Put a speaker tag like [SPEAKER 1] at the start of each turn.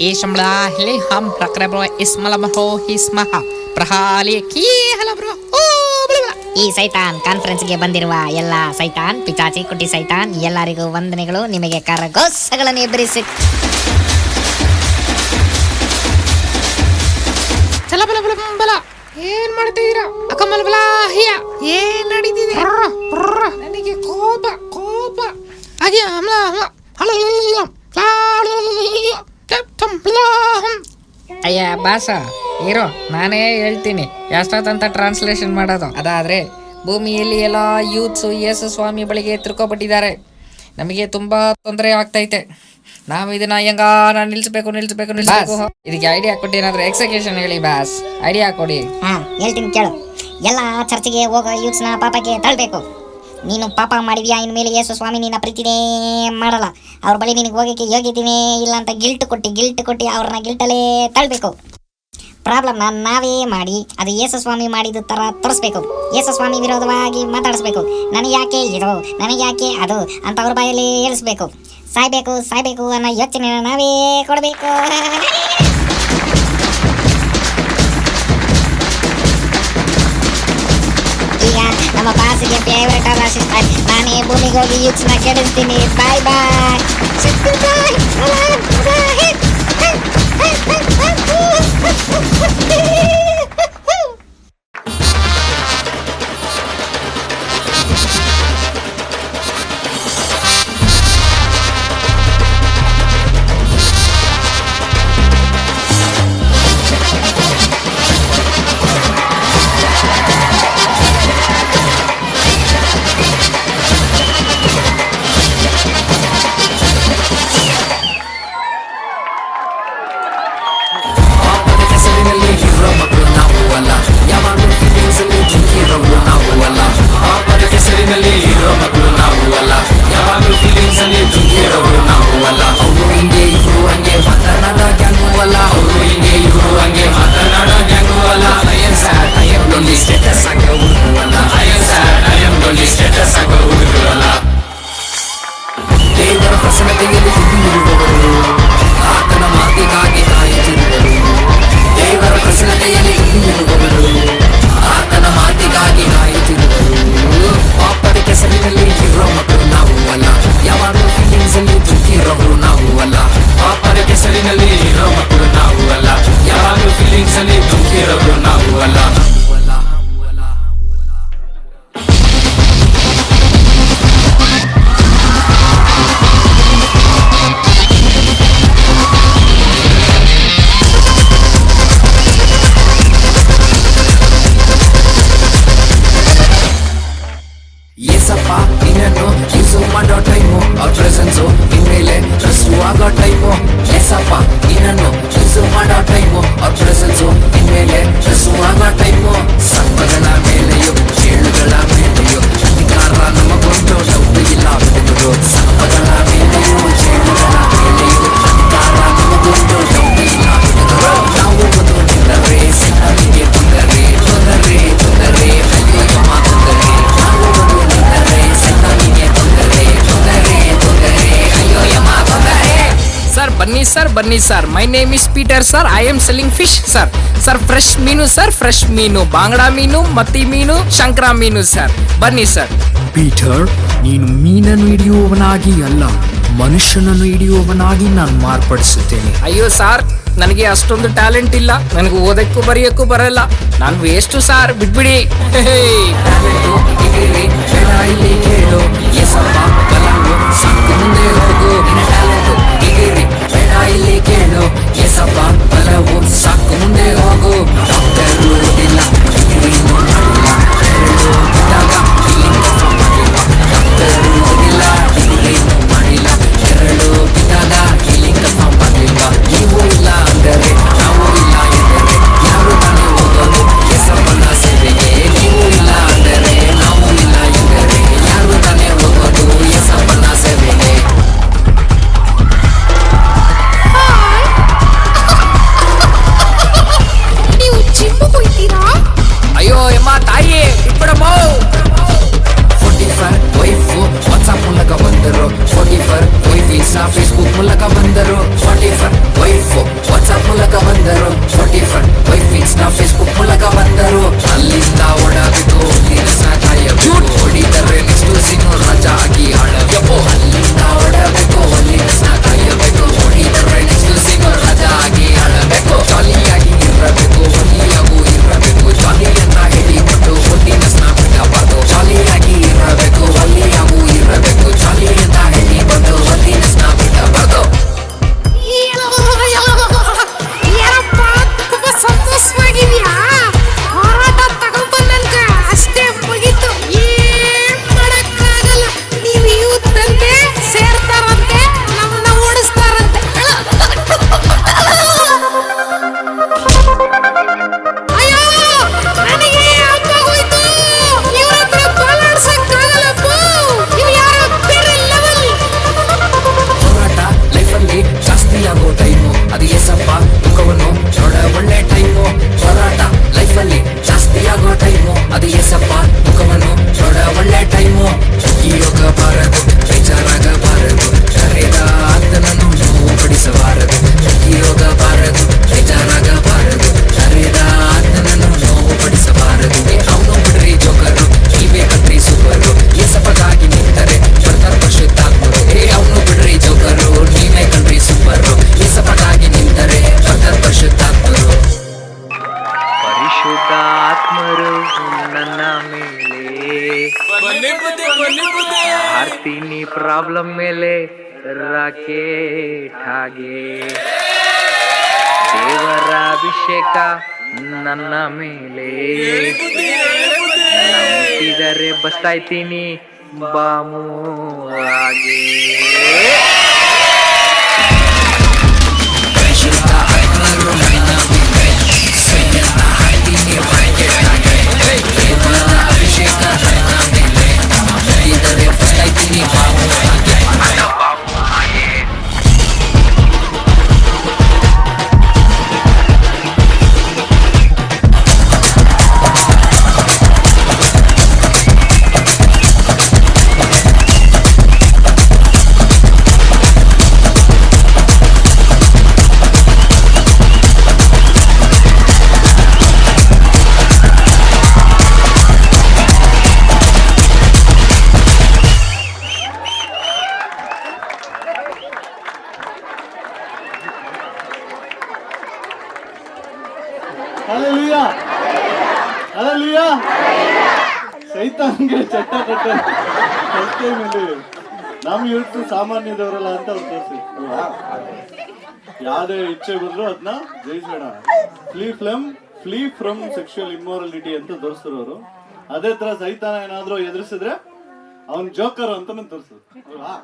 [SPEAKER 1] Ishamla hili ham prakrebro ismalamho hismaha prahali kihalabro.
[SPEAKER 2] ಈ ಸೈತಾನ್ ಕಾನ್ಫರೆನ್ಸ್ಗೆ ಬಂದಿರುವ ಎಲ್ಲ ಸೈತಾನ್ ಪಿಚಾಚಿ ಕುಟಿ ಸೈತಾನ್ ಎಲ್ಲರಿಗೂ ವಂದನೆಗಳು. ನಿಮಗೆ ಕರಗೋಸಗಳನ್ನು ಎಬ್ಬರಿಸಿ
[SPEAKER 1] ಚಲಬಲ ಏನ್ ಮಾಡ್ತಿದ್ದೀರಾ ಅಕಮಲಬಲ ಹಿಯ ಏನ್ ನಡೀತಿದೆ? ನನಗೆ ಕೋಪ ಹಾಗೆ
[SPEAKER 3] ಅಯ್ಯ ಬಾಸ ಇರೋ, ನಾನೇ ಹೇಳ್ತೀನಿ ಎಷ್ಟೊತ್ತಂತ ಟ್ರಾನ್ಸ್ಲೇಷನ್ ಮಾಡೋದು. ಅದಾದ್ರೆ ಭೂಮಿಯಲ್ಲಿ ಎಲ್ಲ ಯೂತ್ಸು ಯೇಸು ಸ್ವಾಮಿ ಬಳಿಗೆ ತಿರ್ಕೊಬಿಟ್ಟಿದ್ದಾರೆ. ನಮಗೆ ತುಂಬಾ ತೊಂದರೆ ಆಗ್ತೈತೆ. ನಾವು ಇದನ್ನ ನಿಲ್ಸ್ಬೇಕು. ಇದಕ್ಕೆ ಐಡಿಯಾ ಕೊಟ್ಟು ಏನಾದ್ರು ಎಕ್ಸಿಕ್ಯೂಷನ್ ಹೇಳಿ ಬಾಸ್, ಐಡಿಯಾ ಕೊಡಿ.
[SPEAKER 2] ಹೇಳ್ತೀನಿ ಕೇಳು. ಎಲ್ಲ ಚರ್ಚಿಗೆ ಹೋಗೋ ಯೂತ್ಸ್ನ ಪಾಪಕ್ಕೆ ತಳ್ಬೇಕು. ನೀನು ಪಾಪ ಮಾಡಿದ್ಯಾ, ಇನ್ಮೇಲೆ ಯೇಸು ಸ್ವಾಮಿ ನಿನ್ನ ಪ್ರೀತಿನೇ ಮಾಡಲ್ಲ. ಅವ್ರ ಬಳಿ ನಿನಗೆ ಹೋಗೋಕ್ಕೆ ಯೋಗ್ಯತೀನಿ ಇಲ್ಲ ಅಂತ ಗಿಲ್ಟ್ ಕೊಟ್ಟು ಅವ್ರನ್ನ ಗಿಲ್ಟಲ್ಲೇ ತಳ್ಬೇಕು. ಪ್ರಾಬ್ಲಮ್ನ ನಾವೇ ಮಾಡಿ ಅದು ಯೇಸು ಸ್ವಾಮಿ ಮಾಡಿದ ಥರ ತೋರಿಸ್ಬೇಕು. ಯೇಸು ಸ್ವಾಮಿ ವಿರೋಧವಾಗಿ ಮಾತಾಡಿಸ್ಬೇಕು. ನನಗೆ ಯಾಕೆ ಇದು, ನನಗೆ ಯಾಕೆ ಅದು ಅಂತ ಅವ್ರ ಬಾಯಲ್ಲಿ ಹೇಳಿಸ್ಬೇಕು. ಸಾಯ್ಬೇಕು ಅನ್ನೋ ಯೋಚನೆ ನಾವೇ ಕೊಡಬೇಕು. ಈಗ ನಮ್ಮ ಬಾಸಿಗೆ ಫೇವ್ರೇಟ್ ಅಸಿಸ್ಟೆಂಟ್ ನಾನೇ ಭೂಮಿಗೆ ಹೋಗಿ ಯೂತ್ಸ್ನ ಕೆಡಿಸ್ತೀನಿ. ಬಾಯ್.
[SPEAKER 3] ಬನ್ನಿ sir, my name is Peter sir. I am selling fish sir. Fresh ಮೀನು ಸರ್, ಫ್ರೆಶ್ ಮೀನು, ಬಾಂಗ್ಡಾ ಮೀನು, ಮತ್ತಿ ಮೀನು, ಶಂಕರ ಮೀನು ಸರ್. ಬನ್ನಿ ಸರ್.
[SPEAKER 4] ಪೀಟರ್, ನೀನು ಮೀನನ್ನು ಹಿಡಿಯುವವನಾಗಿ ಅಲ್ಲ, ಮನುಷ್ಯನನ್ನು ಹಿಡಿಯುವವನಾಗಿ ನಾನು ಮಾರ್ಪಡಿಸುತ್ತೇನೆ.
[SPEAKER 3] ಅಯ್ಯೋ ಸಾರ್, ನನಗೆ ಅಷ್ಟೊಂದು ಟ್ಯಾಲೆಂಟ್ ಇಲ್ಲ. ನನಗೆ ಓದಕ್ಕೂ ಬರೆಯಕ್ಕೂ ಬರಲ್ಲ. ನಾನು ವೇಸ್ಟ್ ಸಾರ್, ಬಿಟ್ಬಿಡಿ. ಇಲ್ಲಿ ಕೇಳು ಏಸಪ್ಪ ಬಲವು ಸಾಕು, ಮುಂದೆ ಹೋಗು. ಡಾಕ್ಟರ್ ಓದಿಲ್ಲ, ಮಾಡಿಲ್ಲ, ಎರಡು ಬಿದ್ದಾಗ ಇಲ್ಲಿಂದ ಸಂಪಾದಿಲ್ವಾ? ನೀವು ಇಲ್ಲ ಅಂದರೆ ನಾವು ಇಲ್ಲ ಎಂದರೆ ಯಾರು ತಾನೇ ಹೋಗೋದು ಏಸಪ್ಪನ ಸೇವೆಗೆ? ನೀವು ಇಲ್ಲ ಅಂದರೆ ನಾವು ಇಲ್ಲ ಎಂದರೆ ಯಾರು ತಾನೇ ಹೋಗೋದು ಏಸಪ್ಪನ ಸೇವೆಗೆ?
[SPEAKER 4] ಅದು ಏಸಪ್ಪ ಮುಖವನ್ನು ನೋಡ ಒಳ್ಳೆ ಟೈಮು ಹೋರಾಟ ಲೈಫಲ್ಲಿ ಜಾಸ್ತಿ ಆಗೋ ಟೈಮು ಅದು ಏಸಪ್ಪ ಮುಖವನ್ನು ನೋಡ ಒಳ್ಳೆ ಟೈಮು ಹೋಗಬಾರದು ಬೇಜಾರಾಗಬಾರದು ಕರೆದ ಆತನನ್ನು ನೋವು ಪಡಿಸಬಾರದು ಹೋಗಬಾರದು ಬೇಜಾರಾಗಬಾರದು ಕರೆದ ಆತನನ್ನು ನೋವು ಪಡಿಸಬಾರದು ಅವನು ಬಿಡ್ರಿ ಜೋಕರು ನೀವೇ ಕಟ್ರಿ ಸೂಪರು ಏಸಪ್ಪಗಾಗಿ ನಿಂತರೆ ಬರ್ತಾರ ಪರಿಶುದ್ಧಾತ್ಮರು ಅವನು ಬಿಡ್ರಿ ಜೋಕರು ನೀವೇ ಕಟ್ರಿ ಸೂಪರು ಏಸಪ್ಪಗಾಗಿ ನಿಂತರೆ ಬರ್ತಾರ ಪರಿಶುದ್ಧಾತ್ಮರು
[SPEAKER 5] ಪರಿಶುದ್ಧಾತ್ಮರು ನನ್ನ ಮೇಲೆ ಹಾರ್ತೀನಿ ಪ್ರಾಬ್ಲಮ್ ಮೇಲೆ ರಾಕೆಟ್ ಹಾಗೆ ದೇವರ ಅಭಿಷೇಕ ನನ್ನ ಮೇಲೆ ನಂಬಿದರೆ ಬಸ್ತಾಯ್ತೀನಿ ಬಾಮು ಹಾಗೆ
[SPEAKER 6] Hallelujah! Hallelujah! ಸೈತಾನ್ಗೆ ಚಟ್ಟ ಕಟ್ಟ ಫಸ್ಟ್ ಟೈಮ್ ಇಲ್ಲಿ ನಮ್ಗೆ ಇವತ್ತು ಸಾಮಾನ್ಯದವರಲ್ಲ ಅಂತ ಅವ್ರು ತೋರಿಸಿ ಅಲ್ವಾ? ಯಾವುದೇ ಇಚ್ಛೆ ಬಂದ್ರು ಅದನ್ನ ಜಯಿಸೋಣ. ಫ್ಲೀ ಫ್ರಮ್ ಸೆಕ್ಷುವಲ್ ಇಮ್ಮೋರಲಿಟಿ ಅಂತ ತೋರಿಸಿರೋರು. ಅದೇ ತರ ಸೈತಾನ ಏನಾದ್ರು ಎದುರಿಸಿದ್ರೆ ಅವನ್ ಜೋಕರ್ ಅಂತಾನು ತೋರಿಸೋದು ಅಲ್ವಾ?